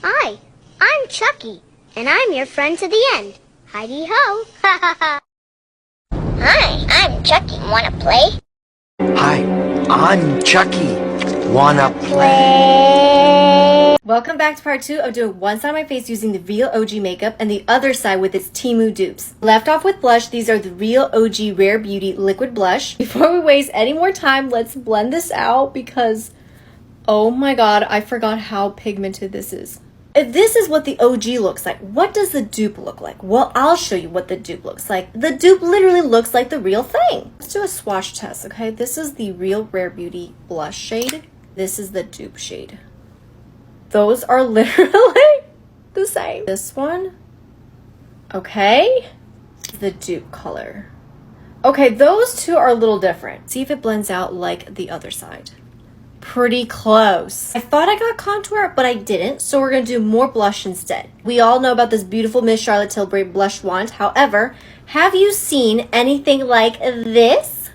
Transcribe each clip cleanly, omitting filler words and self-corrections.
Hi, I'm Chucky, and I'm your friend to the end. Heidi-ho. Ha ha ha. Hi, I'm Chucky. Wanna play? Hi, I'm Chucky. Wanna Play. Welcome back to part 2 of doing one side of my face using the real OG makeup and the other side with its Temu dupes. Left off with blush, these are the real OG Rare Beauty liquid blush. Before we waste any more time, let's blend this out because, oh my god, I forgot how pigmented this is. If this is what the OG looks like, what does the dupe look like? Well, I'll show you what the dupe looks like. The dupe literally looks like the real thing. Let's do a swatch test, okay? This is the real Rare Beauty blush shade. This is the dupe shade. Those are literally the same. This one, okay, the dupe color. Okay, those two are a little different. See if it blends out like the other side. Pretty close. I thought I got contour, but I didn't, so we're gonna do more blush instead. We all know about this beautiful Miss Charlotte Tilbury blush wand. However, have you seen anything like this?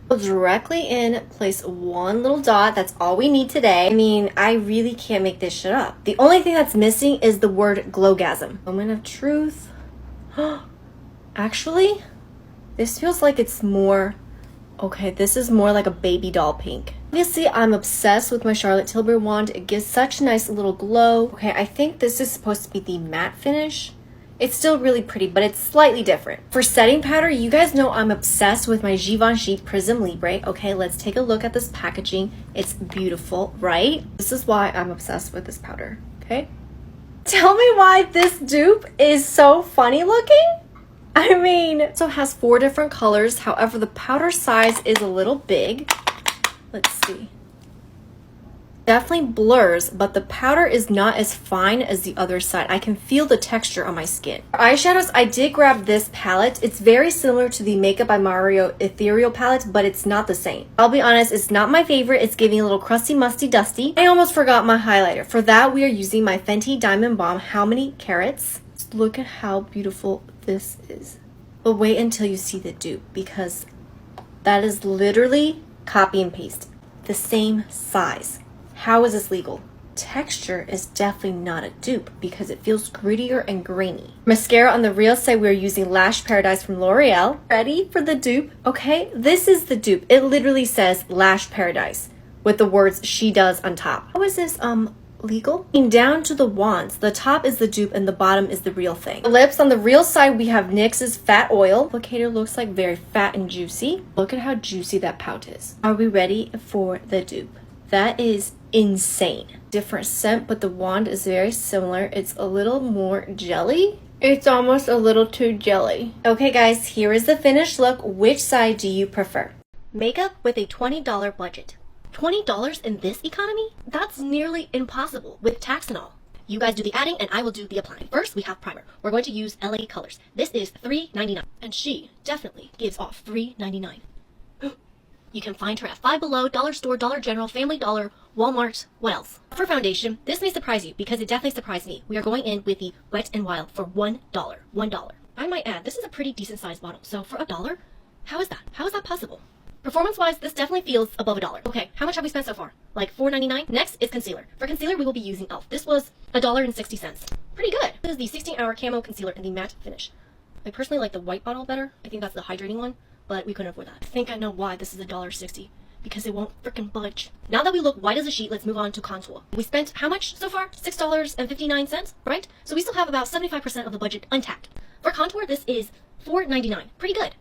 Directly in, place one little dot. That's all we need today. I mean, I really can't make this shit up. The only thing that's missing is the word glowgasm. Moment of truth. Actually, this feels like it's more, okay, this is more like a baby doll pink. Obviously, I'm obsessed with my Charlotte Tilbury wand. It gives such a nice little glow. Okay, I think this is supposed to be the matte finish. It's still really pretty, but it's slightly different. For setting powder, you guys know I'm obsessed with my Givenchy Prism Libre. Okay, let's take a look at this packaging. It's beautiful, right? This is why I'm obsessed with this powder, okay? Tell me why this dupe is so funny looking? I mean, it also has 4 different colors. However, the powder size is a little big. Let's see. Definitely blurs, but the powder is not as fine as the other side. I can feel the texture on my skin. For eyeshadows, I did grab this palette. It's very similar to the Makeup by Mario Ethereal palette, but it's not the same. I'll be honest, it's not my favorite. It's giving a little crusty, musty, dusty. I almost forgot my highlighter. For that, we are using my Fenty Diamond Bomb How Many Carats. Just look at how beautiful this is. But wait until you see the dupe, because that is literally copy and paste. The same size. How is this legal? Texture is definitely not a dupe because it feels grittier and grainy. Mascara on the real side, we're using Lash Paradise from L'Oreal. Ready for the dupe? Okay, this is the dupe. It literally says Lash Paradise with the words she does on top. How is this legal? Down to the wands, the top is the dupe and the bottom is the real thing. The lips on the real side, we have NYX's Fat Oil. Applicator looks like very fat and juicy. Look at how juicy that pout is. Are we ready for the dupe? That is insane. Different scent, but the wand is very similar. It's a little more jelly. It's almost a little too jelly. Okay guys, here is the finished look. Which side do you prefer? Makeup with a $20 budget. $20 in this economy? That's nearly impossible with tax and all. You guys do the adding and I will do the applying. First, we have primer. We're going to use LA Colors. This is $3.99 and she definitely gives off $3.99. You can find her at Five Below, Dollar Store, Dollar General, Family Dollar, Walmart. What else? For foundation, this may surprise you because it definitely surprised me. We are going in with the Wet n Wild for $1. $1. I might add, this is a pretty decent sized bottle. So for $1, how is that? How is that possible? Performance-wise, this definitely feels above $1. Okay, how much have we spent so far? Like $4.99? Next is concealer. For concealer, we will be using e.l.f. This was $1.60. Pretty good. This is the 16-hour camo concealer in the matte finish. I personally like the white bottle better. I think that's the hydrating one. But we couldn't afford that. I think I know why this is $1.60. Because it won't frickin' budge. Now that we look white as a sheet, let's move on to contour. We spent how much so far? $6.59, right? So we still have about 75% of the budget untapped. For contour, this is $4.99. Pretty good.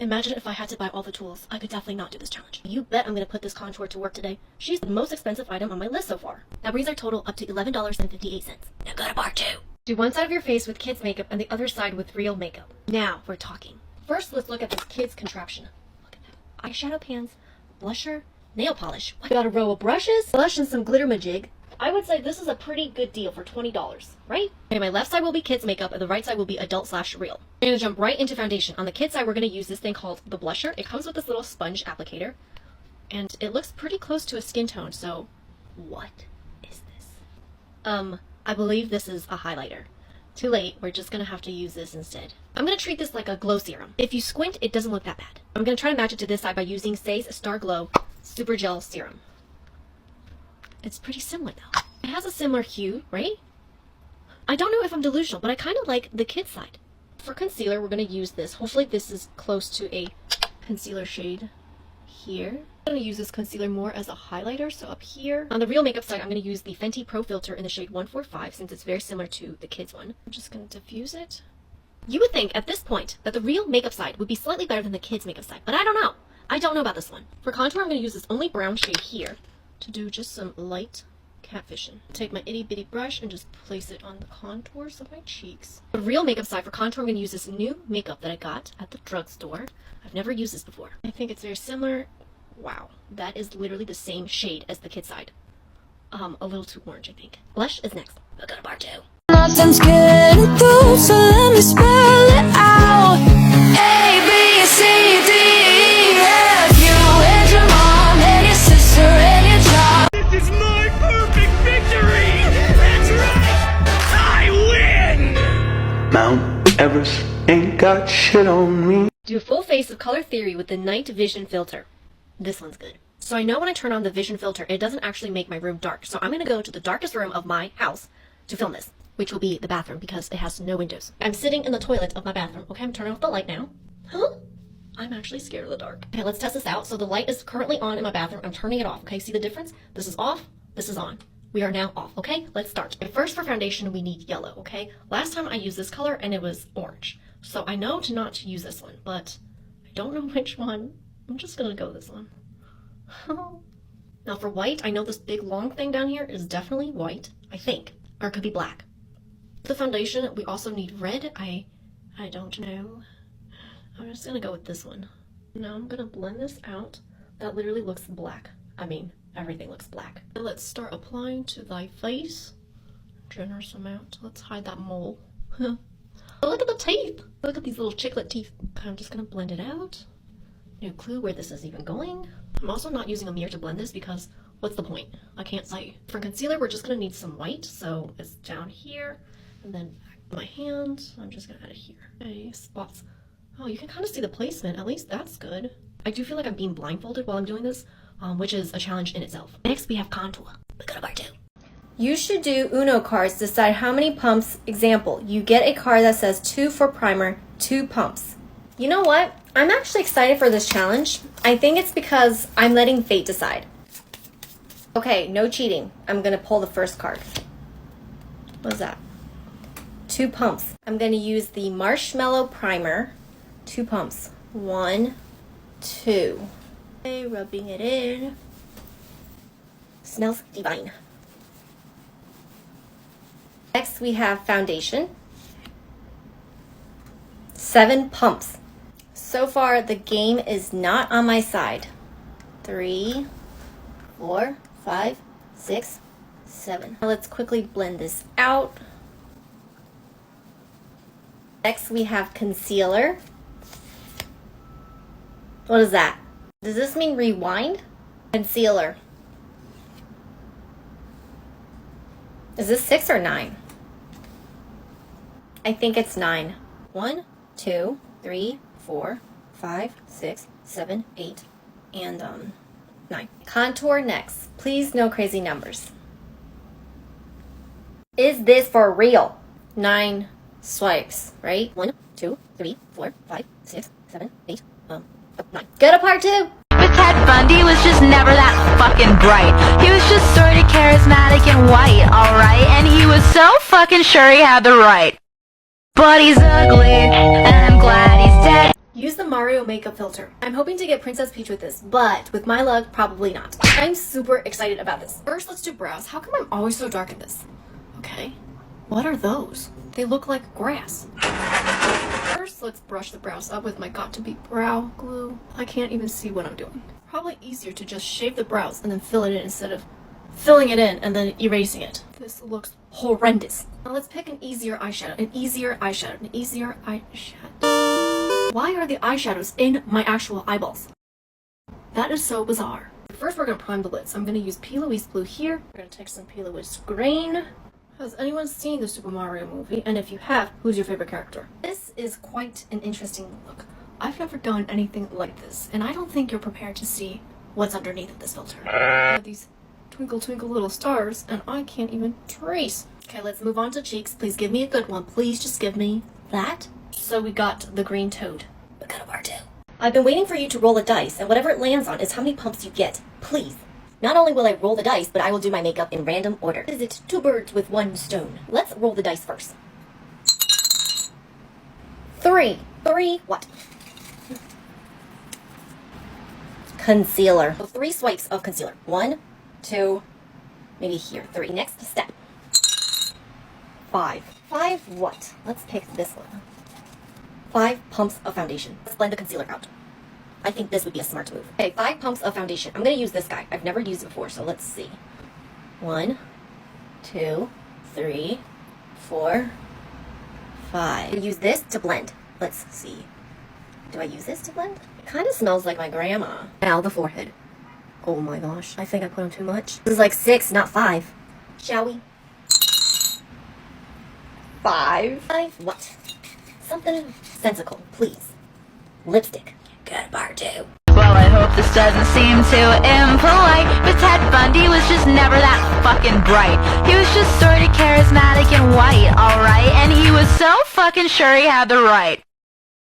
Imagine if I had to buy all the tools. I could definitely not do this challenge. You bet I'm gonna put this contour to work today. She's the most expensive item on my list so far. That brings our total up to $11.58. Now go to part 2. Do one side of your face with kids makeup and the other side with real makeup. Now we're talking. First, let's look at this kid's contraption. Look at that. Eyeshadow pans, blusher, nail polish. What? We got a row of brushes, blush, and some glitter majig. I would say this is a pretty good deal for $20, right? Okay, my left side will be kids makeup and the right side will be adult/real. We're gonna jump right into foundation. On the kids side, we're gonna use this thing called the blusher. It comes with this little sponge applicator and it looks pretty close to a skin tone. So what is this? I believe this is a highlighter. Too late, we're just gonna have to use this instead. I'm gonna treat this like a glow serum. If you squint, it doesn't look that bad. I'm gonna try to match it to this side by using Say's Star Glow Super Gel Serum. It's pretty similar though. It has a similar hue, right? I don't know if I'm delusional, but I kind of like the kid side. For concealer, we're going to use this. Hopefully this is close to a concealer shade here. I'm going to use this concealer more as a highlighter, so up here. On the real makeup side, I'm going to use the Fenty Pro Filter in the shade 145 since it's very similar to the kids one. I'm just going to diffuse it. You would think at this point that the real makeup side would be slightly better than the kids makeup side, but I don't know. I don't know about this one. For contour, I'm going to use this only brown shade here to do just some light catfishing. Take my itty bitty brush and just place it on the contours of my cheeks. The real makeup side for contour, I'm going to use this new makeup that I got at the drugstore. I've never used this before. I think it's very similar. Wow, that is literally the same shade as the kid side. A little too orange, I think. Blush is next. We'll go to part 2. Nothing's getting through, so let me spell it out. A, B, C, D, E, F. You and your mom and your sister and your job. This is my perfect victory! That's right! I win! Mount Everest ain't got shit on me. Do a full face of Color Theory with the Night Vision filter. This one's good. So I know when I turn on the Vision filter, it doesn't actually make my room dark. So I'm going to go to the darkest room of my house to film this, which will be the bathroom because it has no windows. I'm sitting in the toilet of my bathroom. Okay, I'm turning off the light now. Huh? I'm actually scared of the dark. Okay, let's test this out. So the light is currently on in my bathroom. I'm turning it off. Okay, see the difference? This is off. This is on. We are now off. Okay, let's start. Okay, first for foundation, we need yellow. Okay, last time I used this color and it was orange. So I know not to use this one, but I don't know which one. I'm just gonna go this one. Now for white, I know this big long thing down here is definitely white, I think. Or it could be black. The foundation, we also need red. I don't know. I'm just gonna go with this one. Now I'm gonna blend this out. That literally looks black. I mean, everything looks black. Now let's start applying to thy face. Generous amount. Let's hide that mole. Oh, look at the teeth. Look at these little chiclet teeth. I'm just gonna blend it out. No clue where this is even going. I'm also not using a mirror to blend this because what's the point? I can't see. For concealer, we're just gonna need some white. So it's down here and then my hand. I'm just gonna add it here. Okay, spots. Oh, you can kind of see the placement. At least that's good. I do feel like I'm being blindfolded while I'm doing this, which is a challenge in itself. Next, we have contour. We go to part 2. You should do Uno cards, decide how many pumps. Example, you get a card that says 2 for primer, 2 pumps. You know what? I'm actually excited for this challenge. I think it's because I'm letting fate decide. Okay, no cheating. I'm gonna pull the first card. What is that? 2 pumps. I'm gonna use the Marshmallow Primer. 2 pumps. 1, 2. Okay, rubbing it in. Smells divine. Next we have foundation. 7 pumps. So far the game is not on my side. 3, 4, 5, 6, 7. Now let's quickly blend this out. Next we have concealer. What is that? Does this mean rewind? Concealer. Is this 6 or 9? I think it's 9. 1, 2, 3, 4, 5, 6, 7, 8, and 9. Contour next. Please no crazy numbers. Is this for real? 9 swipes, right? 1, 2, 3, 4, 5, 6, 7, 8, 9. Go to part 2. But Ted Bundy was just never that fucking bright. He was just sort of charismatic and white, alright? And he was so fucking sure he had the right. But he's ugly, and I'm glad he's dead. Use the Mario makeup filter. I'm hoping to get Princess Peach with this, but with my luck, probably not. I'm super excited about this. First, let's do brows. How come I'm always so dark in this? Okay. What are those? They look like grass. First, let's brush the brows up with my got-to-be brow glue. I can't even see what I'm doing. Probably easier to just shave the brows and then fill it in instead of filling it in and then erasing it. This looks horrendous. Now let's pick an easier eyeshadow, an easier eyeshadow, an easier eyeshadow. Why are the eyeshadows in my actual eyeballs? That is so bizarre. First, we're gonna prime the lids. I'm gonna use P. Louise Blue here. We're gonna take some P. Louise Green. Has anyone seen the Super Mario movie? And if you have, who's your favorite character? This is quite an interesting look. I've never done anything like this, and I don't think you're prepared to see what's underneath of this filter. These Twinkle, twinkle, little stars, and I can't even trace. Okay, let's move on to cheeks. Please give me a good one. Please just give me that. So we got the green toad. We got a bar too. I've been waiting for you to roll a dice, and whatever it lands on is how many pumps you get. Please. Not only will I roll the dice, but I will do my makeup in random order. Is it 2 birds with 1 stone? Let's roll the dice first. 3. 3 what? Concealer. So 3 swipes of concealer. 1, 2, maybe here. 3. Next step. 5. 5 what? Let's pick this one. 5 pumps of foundation. Let's blend the concealer out. I think this would be a smart move. Okay, 5 pumps of foundation. I'm going to use this guy. I've never used it before, so let's see. 1, 2, 3, 4, 5. Use this to blend. Let's see. Do I use this to blend? It kind of smells like my grandma. Now the forehead. Oh my gosh, I think I put on too much. This is like 6, not 5. Shall we? 5. 5 what? Something sensical, please. Lipstick. Good bar too. Well, I hope this doesn't seem too impolite, but Ted Bundy was just never that fucking bright. He was just sort of charismatic and white, alright? And he was so fucking sure he had the right.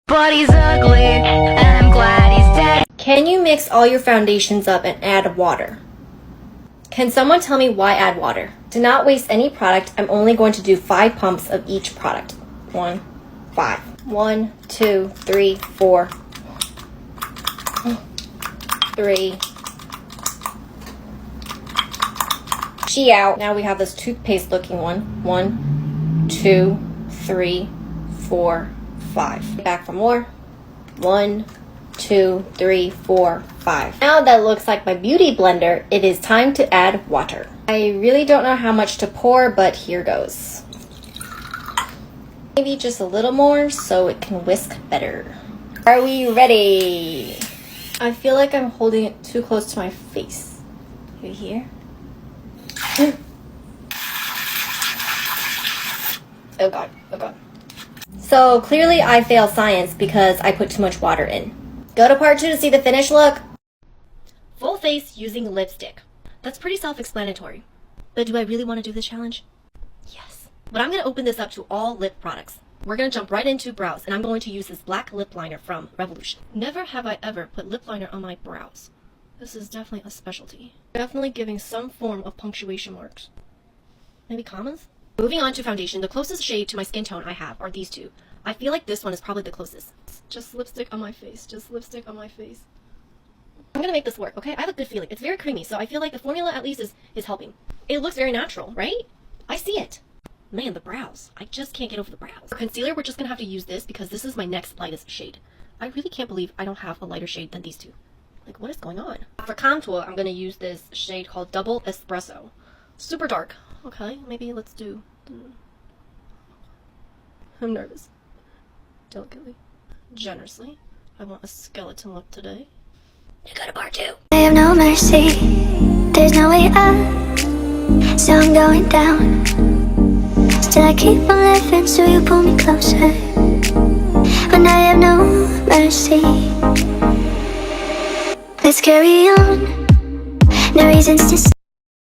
But he's ugly, and I'm glad he's dead. Can you mix all your foundations up and add water? Can someone tell me why add water? To not waste any product, I'm only going to do 5 pumps of each product. 1, 5. 1, 2, 3, 4. 3. She out. Now we have this toothpaste looking one. 1, 2, 3, 4, 5. Back for more. 1, 2, 3, 4, 5. Now that looks like my beauty blender, it is time to add water. I really don't know how much to pour, but here goes. Maybe just a little more so it can whisk better. Are we ready? I feel like I'm holding it too close to my face. You hear? Oh god, oh god. So clearly I fail science because I put too much water in. Go to part 2 to see the finished look. Full face using lipstick. That's pretty self-explanatory. But do I really want to do this challenge? Yes. But I'm going to open this up to all lip products. We're going to jump right into brows, and I'm going to use this black lip liner from Revolution. Never have I ever put lip liner on my brows. This is definitely a specialty. Definitely giving some form of punctuation marks. Maybe commas? Moving on to foundation, the closest shade to my skin tone I have are these 2. I feel like this one is probably the closest. Just lipstick on my face. Just lipstick on my face. I'm gonna make this work, okay? I have a good feeling. It's very creamy, so I feel like the formula at least is helping. It looks very natural, right? I see it. Man, the brows. I just can't get over the brows. For concealer, we're just gonna have to use this because this is my next lightest shade. I really can't believe I don't have a lighter shade than these 2. Like, what is going on? For contour, I'm gonna use this shade called Double Espresso. Super dark. Okay, maybe let's do... I'm nervous. Delicately. Generously. I want a skeleton look today. You got a bar too. I have no mercy. There's no way up. So I'm going down. Still I keep on living, so you pull me closer. When I have no mercy. Let's carry on. No reasons to